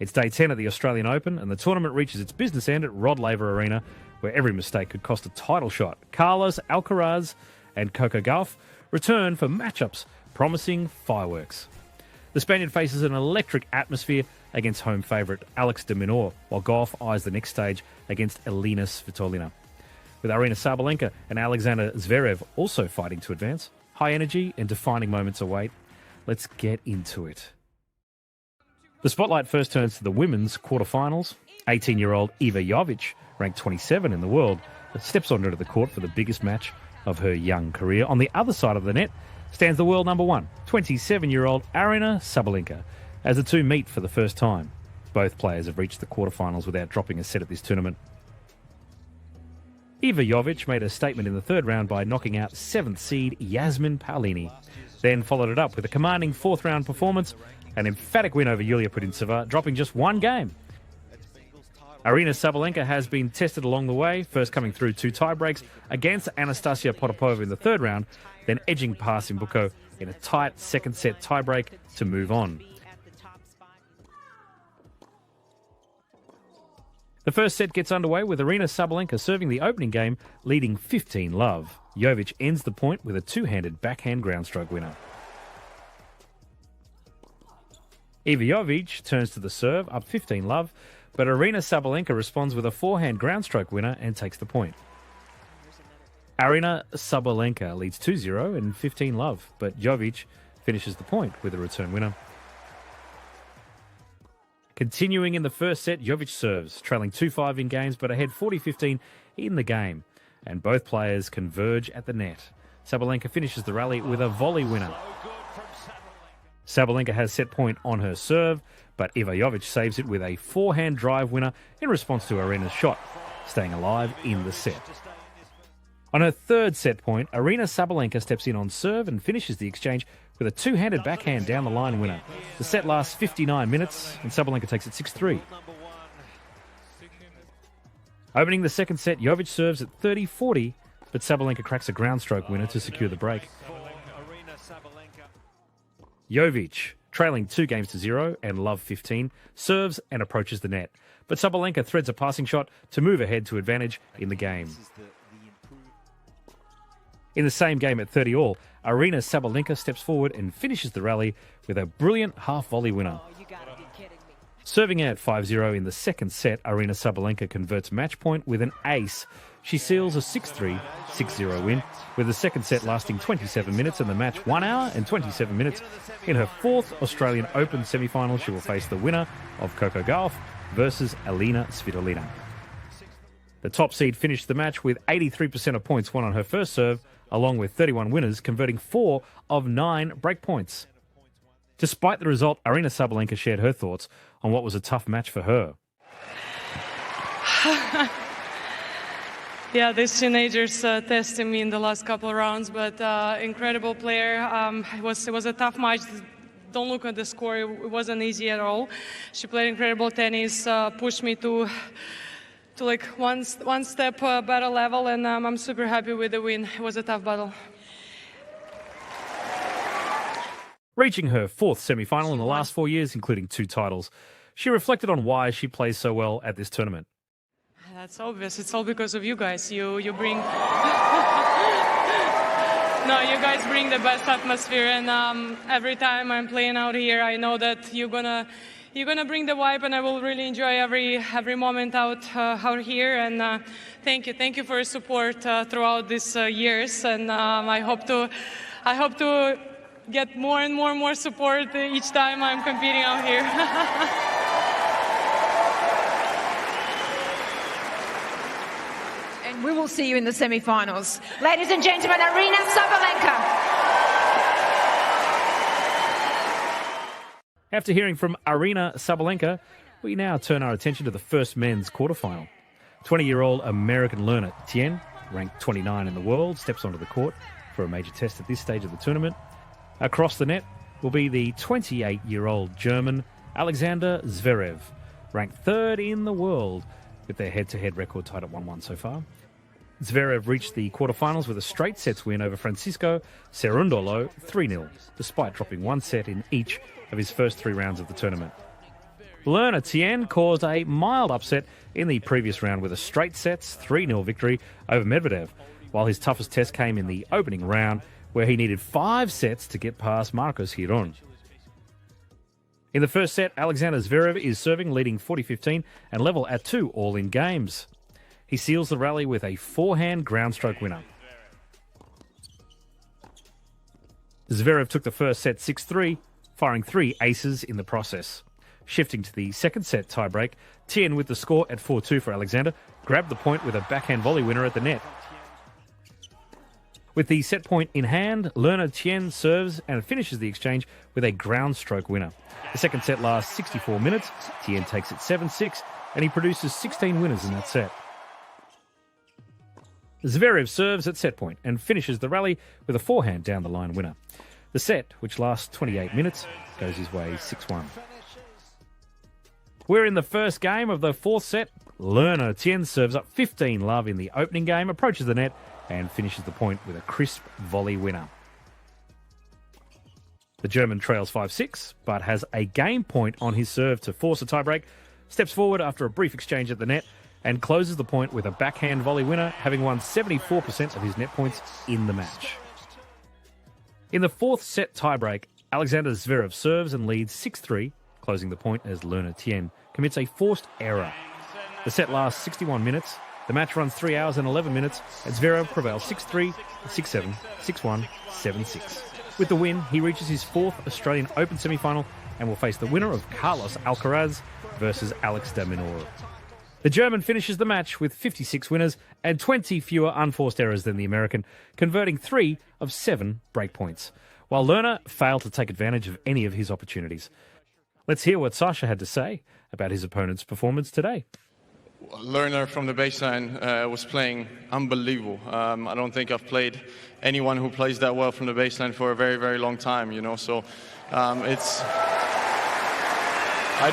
It's day 10 at the Australian Open, and the tournament reaches its business end at Rod Laver Arena, where every mistake could cost a title shot. Carlos Alcaraz and Gauff return for matchups promising fireworks. The Spaniard faces an electric atmosphere against home favourite Alex de Minaur, while Gauff eyes the next stage against Elina Svitolina. With Arena Sabalenka and Alexander Zverev also fighting to advance, high energy and defining moments await. Let's get into it. The spotlight first turns to the women's quarterfinals. 18-year-old Eva Jovic, ranked 27 in the world, steps onto the court for the biggest match of her young career. On the other side of the net stands the world number one, 27-year-old Arena Sabalenka, as the two meet for the first time. Both players have reached the quarterfinals without dropping a set at this tournament. Eva Jovic made a statement in the third round by knocking out 7th seed Yasmin Paolini, then followed it up with a commanding fourth-round performance, an emphatic win over Yulia Putintseva, dropping just one game. Arena Sabalenka has been tested along the way, first coming through 2 tie-breaks against Anastasia Potapova in the third round, then edging past Mbuko in a tight second-set tie-break to move on. The first set gets underway with Arena Sabalenka serving the opening game, leading 15-love. Jovic ends the point with a two-handed backhand groundstroke winner. Eva Jovic turns to the serve, up 15-love, but Arena Sabalenka responds with a forehand groundstroke winner and takes the point. Arena Sabalenka leads 2-0 and 15-love, but Jovic finishes the point with a return winner. Continuing in the first set, Jovic serves, trailing 2-5 in games, but ahead 40-15 in the game, and both players converge at the net. Sabalenka finishes the rally with a volley winner. Sabalenka has set point on her serve, but Eva Jovic saves it with a forehand drive winner in response to Arena's shot, staying alive in the set. On her third set point, Arena Sabalenka steps in on serve and finishes the exchange with a two-handed backhand down the line winner. The set lasts 59 minutes, and Sabalenka takes it 6-3. Opening the second set, Jovic serves at 30-40, but Sabalenka cracks a groundstroke winner to secure the break. Jovic, trailing 2-0 and love 15, serves and approaches the net, but Sabalenka threads a passing shot to move ahead to advantage in the game. In the same game at 30-all, Arena Sabalenka steps forward and finishes the rally with a brilliant half-volley winner. Serving at 5-0 in the second set, Arena Sabalenka converts match point with an ace. She seals a 6-3, 6-0 win, with the second set lasting 27 minutes and the match 1 hour and 27 minutes. In her fourth Australian Open semi-final, she will face the winner of Gauff versus Elina Svitolina. The top seed finished the match with 83% of points won on her first serve, along with 31 winners, converting 4 of 9 break points. Despite the result, Arena Sabalenka shared her thoughts on what was a tough match for her. Yeah, these teenagers tested me in the last couple of rounds, but incredible player. It was a tough match. Don't look at the score. It wasn't easy at all. She played incredible tennis, pushed me to like one step better level, and I'm super happy with the win. It was a tough battle. Reaching her fourth semi-final in the last 4 years, including 2 titles, she reflected on why she plays so well at this tournament. That's obvious. It's all because of you guys. You bring... No, you guys bring the best atmosphere, and every time I'm playing out here, I know that you're gonna bring the vibe, and I will really enjoy every moment out here. And thank you for your support throughout these years, and I hope to get more and more support each time I'm competing out here. And we will see you in the semi-finals. Ladies and gentlemen, Arena Sabalenka. After hearing from Arena Sabalenka, we now turn our attention to the first men's quarterfinal. 20-year-old American learner Tien, ranked 29 in the world, steps onto the court for a major test at this stage of the tournament. Across the net will be the 28-year-old German Alexander Zverev, ranked 3rd in the world, with their head-to-head record tied at 1-1 so far. Zverev reached the quarterfinals with a straight sets win over Francisco Cerundolo 3-0, despite dropping 1 set in each of his first 3 rounds of the tournament. Learner Tien caused a mild upset in the previous round with a straight sets 3-0 victory over Medvedev, while his toughest test came in the opening round, where he needed 5 sets to get past Marcos Giron. In the first set, Alexander Zverev is serving, leading 40-15 and level at 2 all-in games. He seals the rally with a forehand ground stroke winner. Zverev took the first set 6-3, firing 3 aces in the process. Shifting to the second set tiebreak, Tien, with the score at 4-2 for Alexander, grabbed the point with a backhand volley winner at the net. With the set point in hand, learner Tien serves and finishes the exchange with a ground stroke winner. The second set lasts 64 minutes. Tien takes it 7-6, and he produces 16 winners in that set. Zverev serves at set point and finishes the rally with a forehand down the line winner. The set, which lasts 28 minutes, goes his way 6-1. We're in the first game of the fourth set. Learner Tien serves up 15-love in the opening game, approaches the net, and finishes the point with a crisp volley winner. The German trails 5-6, but has a game point on his serve to force a tiebreak, steps forward after a brief exchange at the net, and closes the point with a backhand volley winner, having won 74% of his net points in the match. In the fourth set tiebreak, Alexander Zverev serves and leads 6-3, closing the point as learner Tien commits a forced error. The set lasts 61 minutes. The match runs 3 hours and 11 minutes, and Zverev prevails 6-3, 6-7, 6-1, 7-6. With the win, he reaches his 4th Australian Open semi-final and will face the winner of Carlos Alcaraz versus Alex de Minaur. The German finishes the match with 56 winners and 20 fewer unforced errors than the American, converting 3 of 7 breakpoints, while Lerner failed to take advantage of any of his opportunities. Let's hear what Sasha had to say about his opponent's performance today. Lerner from the baseline was playing unbelievable. I don't think I've played anyone who plays that well from the baseline for a very, very long time, you know. So it's... I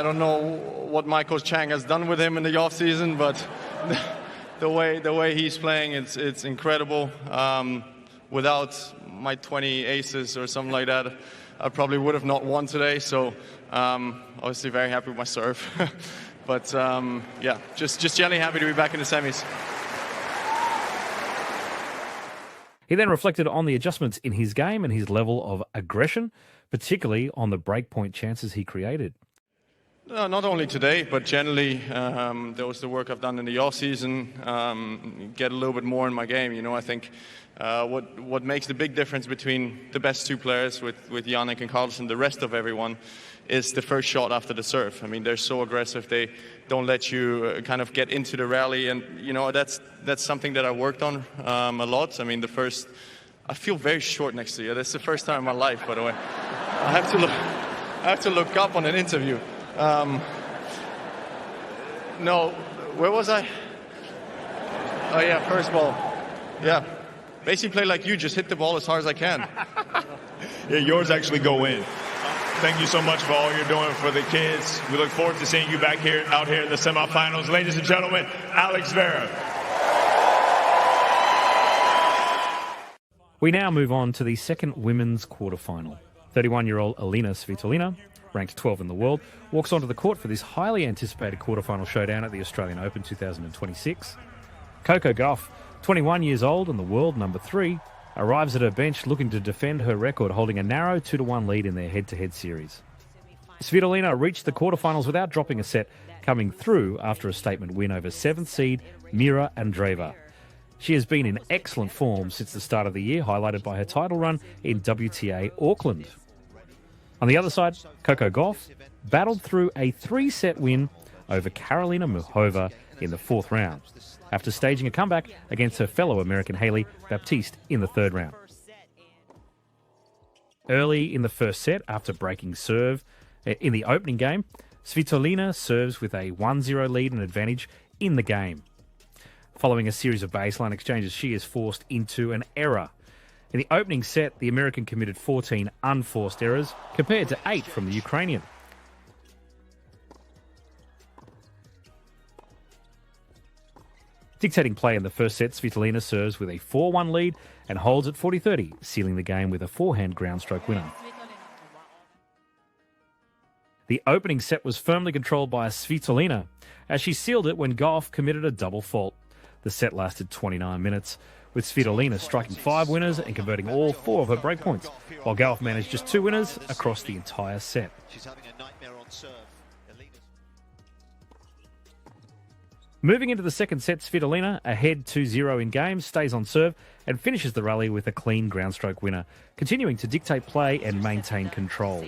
don't know what my coach Chang has done with him in the off season, but the way he's playing, it's incredible. Without my 20 aces or something like that, I probably would have not won today. So obviously very happy with my serve. But yeah, just generally happy to be back in the semis. He then reflected on the adjustments in his game and his level of aggression, particularly on the breakpoint chances he created. Not only today, but generally, there was the work I've done in the off-season, get a little bit more in my game. You know, I think what makes the big difference between the best 2 players with Jannik and Carlos and the rest of everyone is the first shot after the serve. I mean, they're so aggressive. They don't let you kind of get into the rally. And, you know, that's something that I worked on a lot. I mean, I feel very short next to you. That's the first time in my life, by the way. I have to look up on an interview. No, where was I? Oh yeah, first ball. Yeah, basically play like you, just hit the ball as hard as I can. Yeah, yours actually go in. Thank you so much for all you're doing for the kids. We look forward to seeing you back here, out here in the semifinals. Ladies and gentlemen, Alex Zverev. We now move on to the second women's quarterfinal. 31-year-old Alina Svitolina, ranked 12 in the world, walks onto the court for this highly anticipated quarterfinal showdown at the Australian Open 2026. Coco Gauff, 21 years old and the world number 3, arrives at her bench looking to defend her record, holding a narrow 2-1 lead in their head-to-head series. Svitolina reached the quarterfinals without dropping a set, coming through after a statement win over 7th seed Mira Andreeva. She has been in excellent form since the start of the year, highlighted by her title run in WTA Auckland. On the other side, Coco Gauff battled through a 3-set win over Karolina Muchova in the 4th round, after staging a comeback against her fellow American Hailey Baptiste in the 3rd round. Early in the first set, after breaking serve in the opening game, Svitolina serves with a 1-0 lead and advantage in the game. Following a series of baseline exchanges, she is forced into an error. In the opening set, the American committed 14 unforced errors, compared to 8 from the Ukrainian. Dictating play in the first set, Svitolina serves with a 4-1 lead and holds at 40-30, sealing the game with a forehand ground stroke winner. The opening set was firmly controlled by Svitolina, as she sealed it when Gauff committed a double fault. The set lasted 29 minutes, with Svitolina striking 5 winners and converting all 4 of her breakpoints, while Gauff managed just 2 winners across the entire set. She's having a nightmare on serve. Moving into the second set, Svitolina, ahead 2-0 in games, stays on serve and finishes the rally with a clean groundstroke winner, continuing to dictate play and maintain control.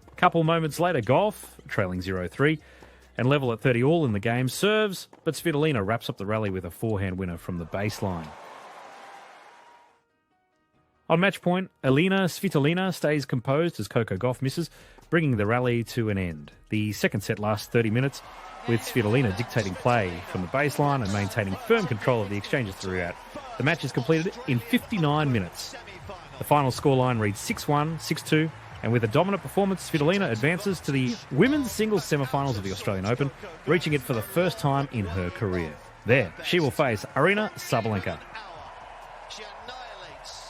A couple moments later, Gauff, trailing 0-3 and level at 30 all in the game, serves, but Svitolina wraps up the rally with a forehand winner from the baseline. On match point, Elina Svitolina stays composed as Coco Gauff misses, bringing the rally to an end. The second set lasts 30 minutes, with Svitolina dictating play from the baseline and maintaining firm control of the exchanges throughout. The match is completed in 59 minutes. The final scoreline reads 6-1, 6-2, and with a dominant performance, Svitolina advances to the women's singles semi-finals of the Australian Open, reaching it for the first time in her career. There, she will face Aryna Sabalenka.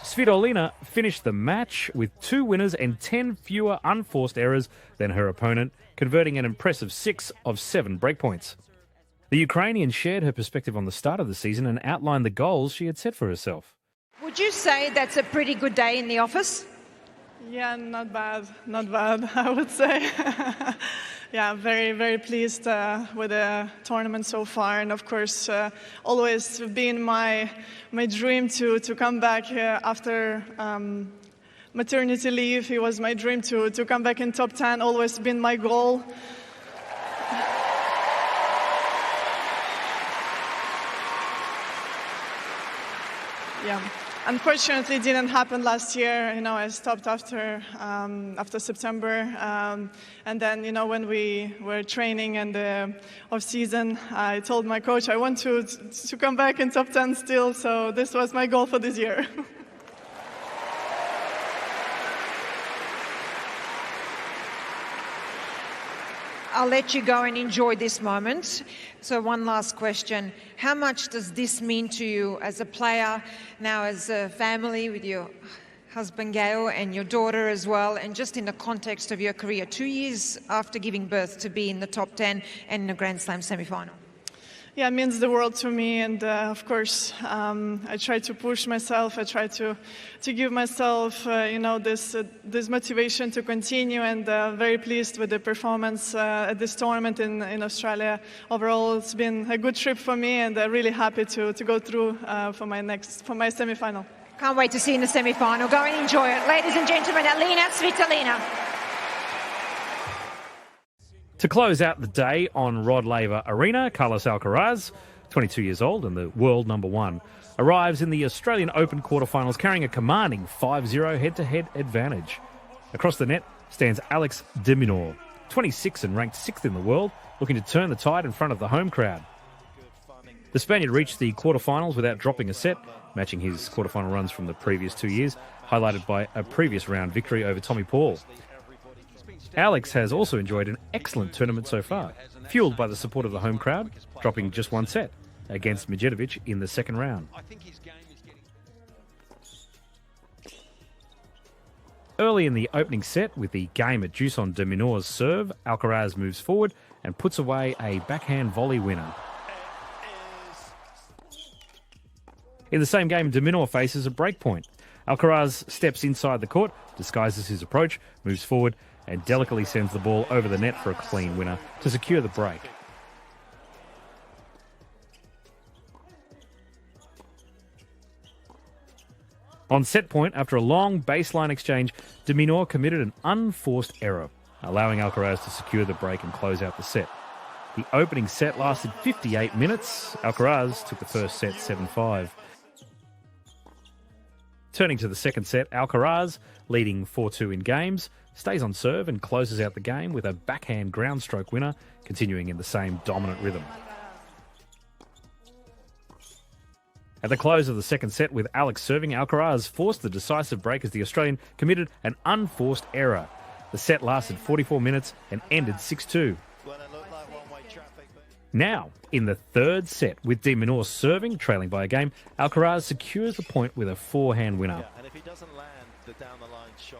Svitolina finished the match with 2 winners and 10 fewer unforced errors than her opponent, converting an impressive 6 of 7 breakpoints. The Ukrainian shared her perspective on the start of the season and outlined the goals she had set for herself. Would you say that's a pretty good day in the office? Yeah, not bad, I would say. Yeah, very, very pleased with the tournament so far, and of course, always been my dream to come back after maternity leave. It was my dream to come back in top 10, always been my goal. Yeah. Unfortunately, it didn't happen last year. I stopped after September, and then when we were training and the off season, I told my coach I want to come back in top 10 still. So this was my goal for this year. I'll let you go and enjoy this moment. So one last question. How much does this mean to you as a player, now as a family with your husband Gail and your daughter as well, and just in the context of your career, 2 years after giving birth to be in the top 10 and in a Grand Slam semi-final? Yeah, it means the world to me, and of course, I try to push myself. I try to give myself, this motivation to continue. And very pleased with the performance at this tournament in Australia. Overall, it's been a good trip for me, and really happy to go through for my semi-final. Can't wait to see you in the semi-final. Go and enjoy it, ladies and gentlemen. Elina Svitolina. To close out the day on Rod Laver Arena, Carlos Alcaraz, 22 years old and the world number 1, arrives in the Australian Open quarterfinals carrying a commanding 5-0 head-to-head advantage. Across the net stands Alex de Minaur, 26 and ranked 6th in the world, looking to turn the tide in front of the home crowd. The Spaniard reached the quarterfinals without dropping a set, matching his quarterfinal runs from the previous 2 years, highlighted by a previous round victory over Tommy Paul. Alex has also enjoyed an excellent tournament so far, fueled by the support of the home crowd, dropping just 1 set against Medjedovic in the second round. Early in the opening set, with the game at deuce on de Minaur's serve, Alcaraz moves forward and puts away a backhand volley winner. In the same game, de Minaur faces a breakpoint. Alcaraz steps inside the court, disguises his approach, moves forward, and delicately sends the ball over the net for a clean winner to secure the break. On set point, after a long baseline exchange, de Minaur committed an unforced error, allowing Alcaraz to secure the break and close out the set. The opening set lasted 58 minutes. Alcaraz took the first set 7-5. Turning to the second set, Alcaraz, leading 4-2 in games, stays on serve and closes out the game with a backhand ground stroke winner, continuing in the same dominant rhythm. At the close of the second set, with Alex serving, Alcaraz forced the decisive break as the Australian committed an unforced error. The set lasted 44 minutes and ended 6-2. Now, in the third set, with de Minaur serving, trailing by a game, Alcaraz secures the point with a forehand winner. And if he doesn't land the down-the-line shot...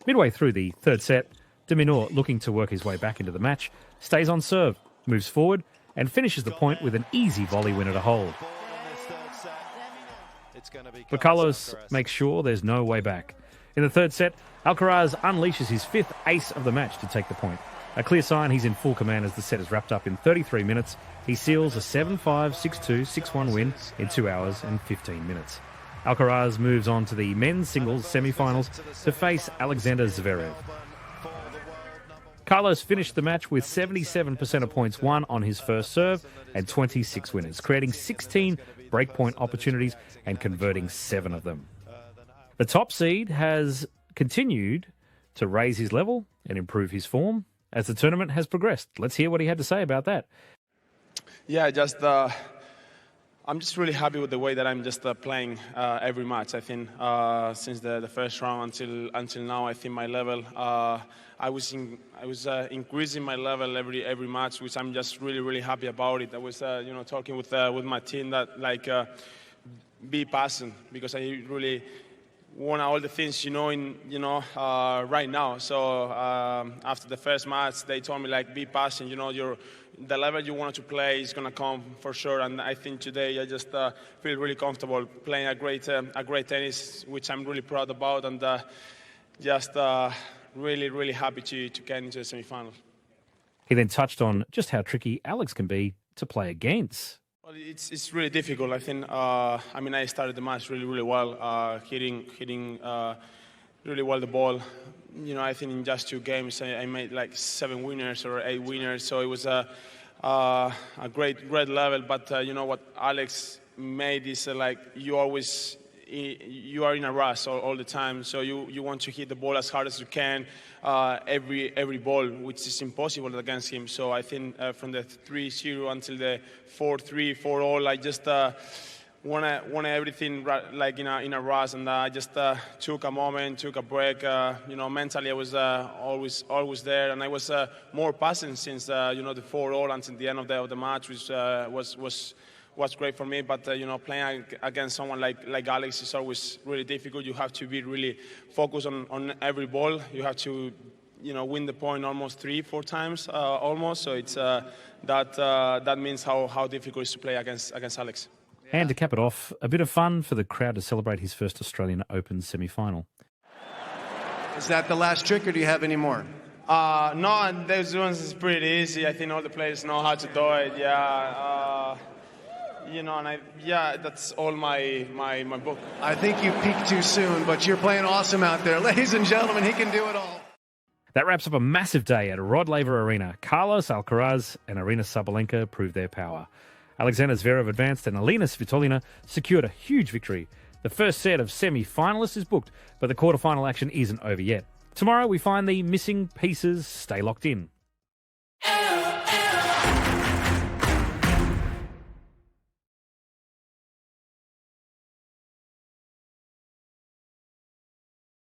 Midway through the third set, Minaur, looking to work his way back into the match, stays on serve, moves forward, and finishes the point with an easy volley winner to hold. But Carlos makes sure there's no way back. In the third set, Alcaraz unleashes his fifth ace of the match to take the point. A clear sign he's in full command as the set is wrapped up in 33 minutes. He seals a 7-5, 6-2, 6-1 win in 2 hours and 15 minutes. Alcaraz moves on to the men's singles semi-finals to face Alexander Zverev. Carlos finished the match with 77% of points won on his first serve and 26 winners, creating 16 breakpoint opportunities and converting 7 of them. The top seed has continued to raise his level and improve his form as the tournament has progressed. Let's hear what he had to say about that. Yeah, I'm just really happy with the way that I'm just playing every match. I think since the first round until now, I think my level, I was increasing my level every match, which I'm just really happy about it. I was talking with my team that be patient, because I really want all the things right now. So after the first match, they told me be patient. The level you want to play is gonna come for sure. And I think today I just feel really comfortable playing a great tennis, which I'm really proud about, and really happy to get into the semi-final. He then touched on just how tricky Alex can be to play against. Well, it's really difficult. I think. I started the match really well, hitting really well the ball. I think in just 2 games I made 7 winners or 8 winners. So it was a great level. But what Alex made is you are in a rush all the time. So you want to hit the ball as hard as you can, every ball, which is impossible against him. So I think from the 3-0 until the 4-3, 4-all, I just wanted everything in a rush, and I just took a moment, took a break. Mentally I was always there, and I was more patient since the 4-all until the end of the match, which was great for me. But playing against someone like Alex is always really difficult. You have to be really focused on every ball. You have to win the point almost 3-4 times almost. So it's that means how difficult it is to play against Alex. And to cap it off, a bit of fun for the crowd to celebrate his first Australian Open semi-final. Is that the last trick, or do you have any more? No, those ones is pretty easy. I think all the players know how to do it. Yeah. That's all my book. I think you peaked too soon, but you're playing awesome out there. Ladies and gentlemen, he can do it all. That wraps up a massive day at Rod Laver Arena. Carlos Alcaraz and Aryna Sabalenka proved their power. Alexander Zverev advanced and Alina Svitolina secured a huge victory. The first set of semi-finalists is booked, but the quarterfinal action isn't over yet. Tomorrow we find the missing pieces. Stay locked in.